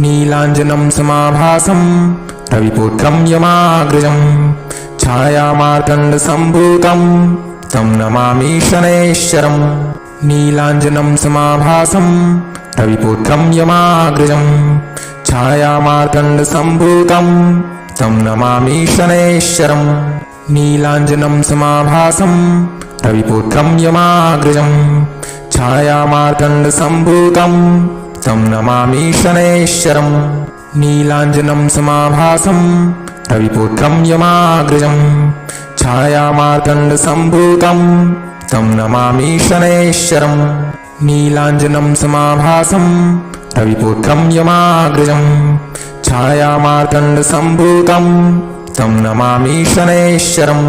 नीलाञ्जनं समाभासं रविपुत्रं यमाग्रजं छायामार्तण्डसम्भूतं तं नमामि शनैश्चरम् नीलाञ्जनं समाभासं रविपुत्रं यमाग्रजं छायामार्तण्डसम्भूतं तं नमामि शनैश्चरम् नीलाञ्जनं समाभासं रविपुत्रं यमाग्रजं छायामार्तण्डसम्भूतं तं नमामि शनैश्चरम् नीलाञ्जनं समाभासं रविपुत्रं यमाग्रजं छायामार्तण्डसम्भूतं तं नमामि शनैश्चरम् नीलाञ्जनं समाभासं रविपुत्रं यमाग्रजं छायामार्तण्डसम्भूतं तं नमामि शनैश्चरम्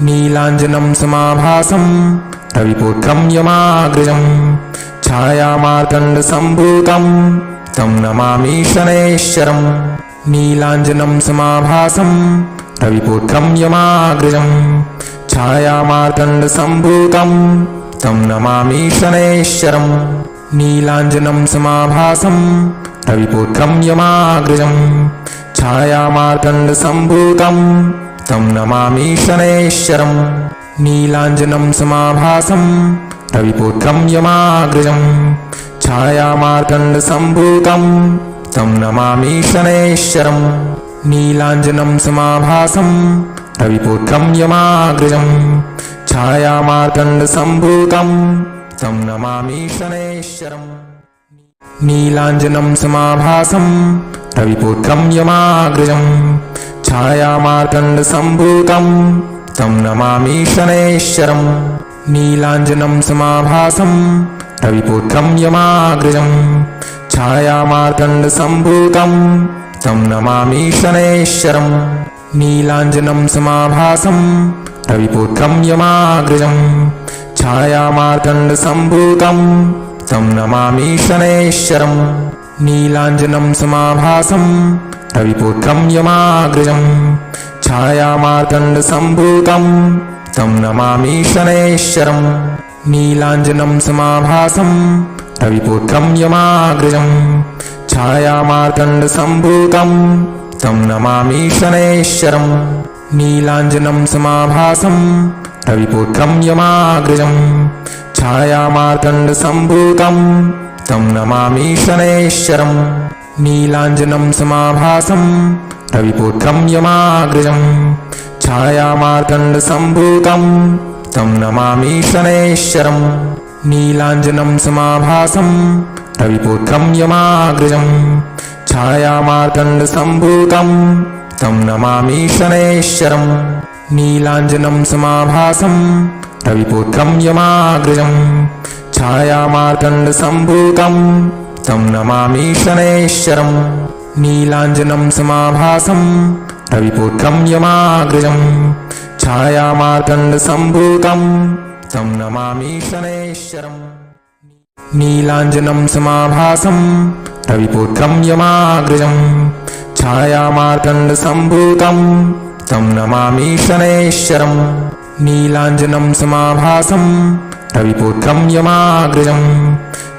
नीलाञ्जनं समाभासं रविपुत्रं यमाग्रजं छायामार्तण्डसम्भूतं तं नमामि शनैश्चरम् नीलाञ्जनं समाभासं रविपुत्रं यमाग्रजं छायामार्तण्डसम्भूतं तं नमामि शनैश्चरम् नीलाञ्जनं समाभासं रविपुत्रं यमाग्रजं छायामार्तण्डसम्भूतं तं नमामि शनैश्चरम् नीलाञ्जनं समाभासं रविपुत्रं यमाग्रजं छायामार्तण्डसम्भूतं तं नमामि शनैश्चरम् नीलाञ्जनं समाभासं रविपुत्रं यमाग्रजं छायामार्तण्डसम्भूतं तं नमामि शनैश्चरम् नीलाञ्जनं समाभासं रविपुत्रं यमाग्रजं छायामार्तण्डसम्भूतं तं नमामि शनैश्चरम् नीलाञ्जनं समाभासं रविपुत्रं यमाग्रजं छायामार्तण्डसम्भूतं तं नमामि शनैश्चरम् नीलाञ्जनं समाभासं रविपुत्रं यमाग्रजं छायामार्तण्डसम्भूतं तं नमामि शनैश्चरम् नीलाञ्जनं समाभासं रविपुत्रं यमाग्रजं छायामार्तण्डसम्भूतं तं नमामि शनैश्चरम् नीलाञ्जनं समाभासं रविपुत्रं यमाग्रजं छायामार्तण्डसम्भूतं तं नमामि शनैश्चरम् नीलाञ्जनं समाभासं रविपुत्रं यमाग्रजं छायामार्तण्डसम्भूतं तं नमामि शनैश्चरम् नीलाञ्जनं समाभासं रविपुत्रं यमाग्रजं छायामार्तण्डसम्भूतं तं नमामि शनैश्चरम् नीलाञ्जनं समाभासं रविपुत्रं यमाग्रजं छायामार्तण्डसम्भूतं तं नमामि शनैश्चरम् नीलाञ्जनं समाभासं रविपुत्रं यमाग्रजं छायामार्तण्डसम्भूतं तं नमामि शनैश्चरम् नीलाञ्जनं समाभासं रविपुत्रं यमाग्रजं छायामार्तण्डसम्भूतं तं नमामि शनैश्चरम् नीलाञ्जनं समाभासं रविपुत्रं यमाग्रजं छायामार्तण्डसम्भूतं तं नमामि शनैश्चरम् नीलाञ्जनं समाभासं रविपुत्रं यमाग्रजं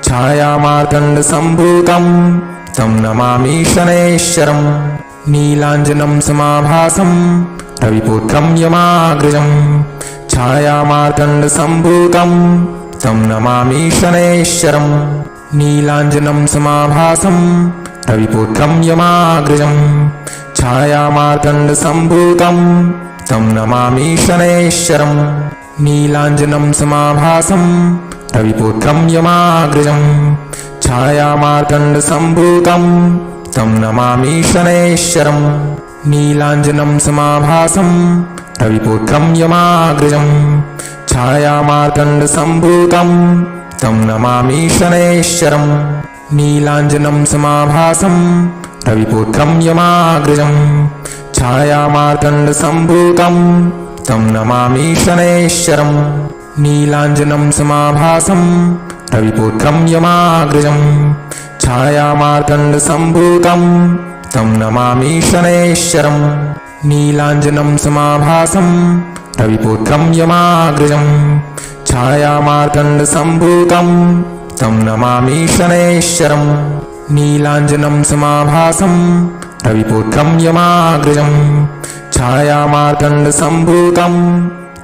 छायामार्तण्डसम्भूतं तं नमामि शनैश्चरम् नीलाञ्जनं समाभासं रविपुत्रं यमाग्रजं छायामार्तण्डसम्भूतं तं नमामि शनैश्चरम् नीलाञ्जनं समाभासं रविपुत्रं यमाग्रजं छायामार्तण्डसम्भूतं तं नमामि शनैश्चरम् नीलाञ्जनं समाभासं रविपुत्रं यमाग्रजं छायामार्तण्डसम्भूतं तं नमामि शनैश्चरम् नीलाञ्जनं समाभासं रविपुत्रं यमाग्रजं छायामार्तण्डसम्भूतं तं नमामि शनैश्चरम् नीलाञ्जनं समाभासं रविपुत्रं यमाग्रजं छायामार्तण्डसम्भूतं तं नमामि शनैश्चरम् नीलाञ्जनं समाभासं रविपुत्रं यमाग्रजं छायामार्तण्डसम्भूतं तं नमामि शनैश्चरम् नीलाञ्जनं समाभासं रविपुत्रं यमाग्रजं छायामार्तण्डसम्भूतं तं नमामि शनैश्चरम् नीलाञ्जनं समाभासं रविपुत्रं यमाग्रजं छायामार्तण्डसम्भूतं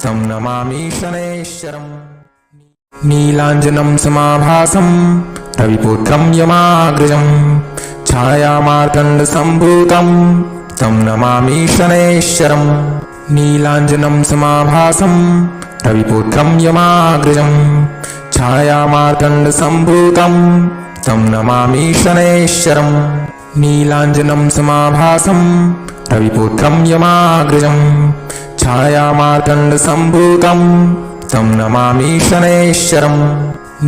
तं नमामि शनैश्वरम् नीलाञ्जनं समाभासं रविपुत्रं यमाग्रजं छायामार्तण्डसम्भूतं तं नमामि शनैश्वरम् नीलाञ्जनं समाभासं रविपुत्रं यमाग्रजं छायामार्तण्डसम्भूतं तं नमामि शनैश्वरम् नीलाञ्जनं समाभासं रविपुत्रं यमाग्रजं छायामार्तण्डसम्भूतं तं नमामि शनैश्वरम्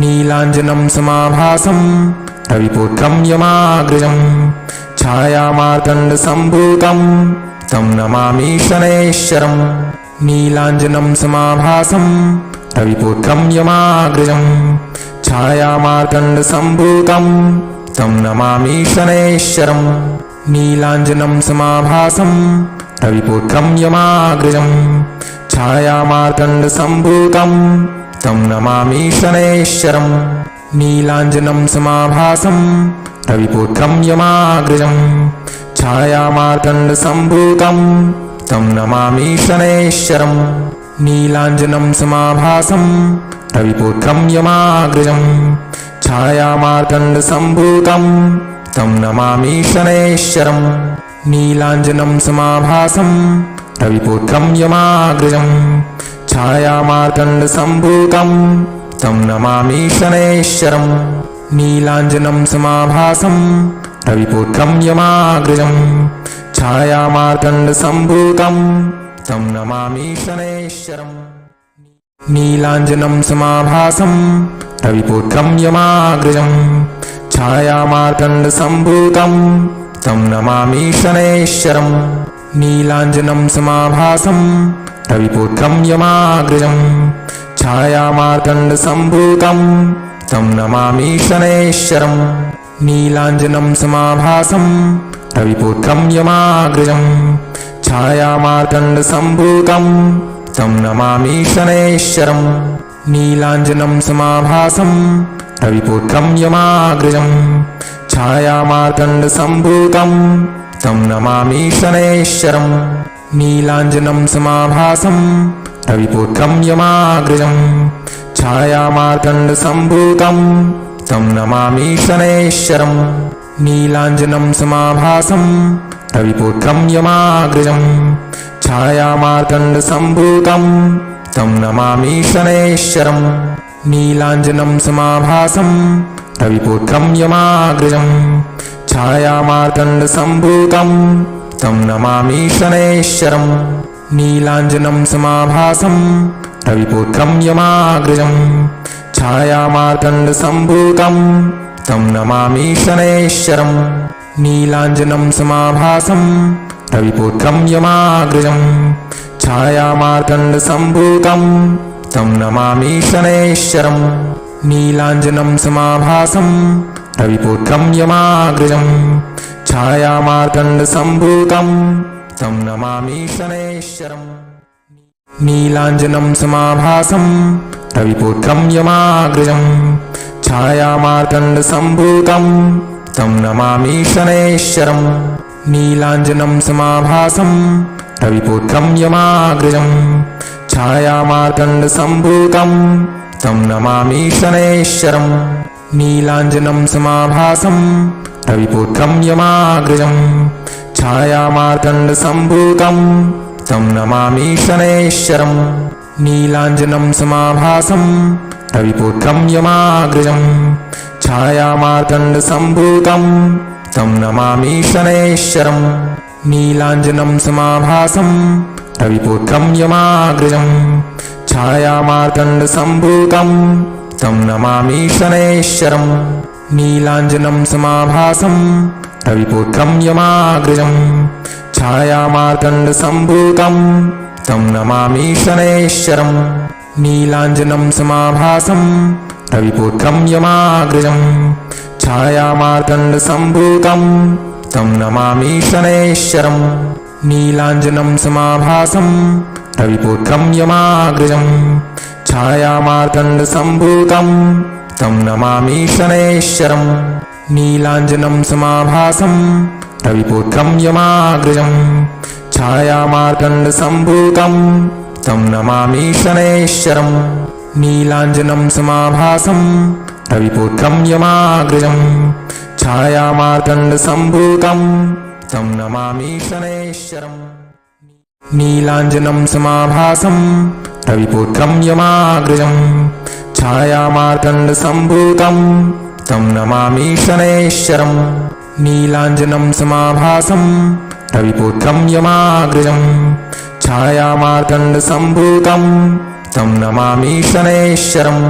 नीलाञ्जनं समाभासं रविपुत्रं यमाग्रजं छायामार्तण्डसम्भूतं तं नमामि शनैश्वरम् नीलाञ्जनं समाभासं रविपुत्रं यमाग्रजं छायामार्तण्डसम्भूतं तं नमामि शनैश्वरम् नीलाञ्जनं समाभासं रविपुत्रं यमाग्रजं छायामार्तण्डसम्भूतं तं नमामि शनैश्वरम् नीलाञ्जनं समाभासं रविपुत्रं यमाग्रजं छायामार्तण्डसम्भूतं तं नमामि शनैश्वरम् नीलाञ्जनं समाभासं रविपुत्रं यमाग्रजं छायामार्तण्डसम्भूतं तं नमामि शनैश्वरम् नीलाञ्जनं समाभासं रविपुत्रं यमाग्रजं छायामार्तण्डसम्भूतं तं नमामि शनैश्वरम् नीलाञ्जनं समाभासं रविपुत्रं यमाग्रजं छायामार्तण्डसम्भूतं तं नमामि शनैश्वरम् नीलाञ्जनं समाभासं रविपुत्रं यमाग्रजं छायामार्तण्डसम्भूतं तं नमामि शनैश्वरम् नीलाञ्जनं समाभासं रविपुत्रं यमाग्रजं छायामार्तण्डसम्भूतं तं नमामि शनैश्वरम् नीलाञ्जनं समाभासं रविपुत्रं यमाग्रजं छायामार्तण्डसम्भूतं तं नमामि शनैश्वरम् नीलाञ्जनं समाभासं रविपुत्रं यमाग्रजं छायामार्तण्डसम्भूतं तं नमामि शनैश्वरम् नीलाञ्जनं समाभासं रविपुत्रं यमाग्रजं छायामार्तण्डसम्भूतं तं नमामि शनैश्वरम् नीलाञ्जनं समाभासं रविपुत्रं यमाग्रजं छायामार्तण्डसम्भूतं तं नमामि शनैश्वरम् नीलाञ्जनं समाभासं रविपुत्रं यमाग्रजं छायामार्तण्डसम्भूतं तं नमामि शनैश्वरम् नीलाञ्जनं समाभासं रविपुत्रं यमाग्रजं छायामार्तण्डसम्भूतं तं नमामि शनैश्वरम् नीलाञ्जनं समाभासं रविपुत्रं यमाग्रजं छायामार्तण्डसम्भूतं तं नमामि शनैश्वरम् नीलाञ्जनं समाभासं रविपुत्रं यमाग्रजं छायामार्तण्डसम्भूतं तं नमामि शनैश्वरम् नीलाञ्जनं समाभासं रविपुत्रं यमाग्रजं छायामार्तण्डसम्भूतं तं नमामि शनैश्वरम् नीलाञ्जनं समाभासं रविपुत्रं यमाग्रजं छायामार्तण्डसम्भूतं तं नमामि शनैश्वरम् नीलाञ्जनं समाभासं रविपुत्रं यमाग्रजं छायामार्तण्डसम्भूतं तं नमामि शनैश्वरम् नीलाञ्जनं समाभासं रविपुत्रं यमाग्रजं छायामार्तण्डसम्भूतं तं नमामि शनैश्वरम् नीलाञ्जनं समाभासं रविपुत्रं यमाग्रजं छायामार्तण्डसम्भूतं तं नमामि शनैश्वरम् नीलाञ्जनं समाभासं रविपुत्रं यमाग्रजं छायामार्तण्डसम्भूतं तं नमामि शनैश्वरम् नीलाञ्जनं समाभासं रविपुत्रं यमाग्रजं छायामार्तण्डसम्भूतं तं नमामि शनैश्वरम् नीलाञ्जनं समाभासं रविपुत्रं यमाग्रजं छायामार्तण्डसम्भूतं तं नमामि शनैश्वरम् नीलाञ्जनं समाभासं रविपुत्रं यमाग्रजं छायामार्तण्डसम्भूतं तं नमामि शनैश्चरम् नीलाञ्जनं समाभासं रविपुत्रं यमाग्रजं छायामार्तण्डसम्भूतं तं नमामि शनैश्चरम् नीलाञ्जनं समाभासं रविपुत्रं यमाग्रजं छायामार्तण्डसम्भूतं तं नमामि शनैश्चरम् नीलाञ्जनं समाभासं रविपुत्रं यमाग्रजं छायामार्तण्डसम्भूतं तं नमामि शनैश्चरम्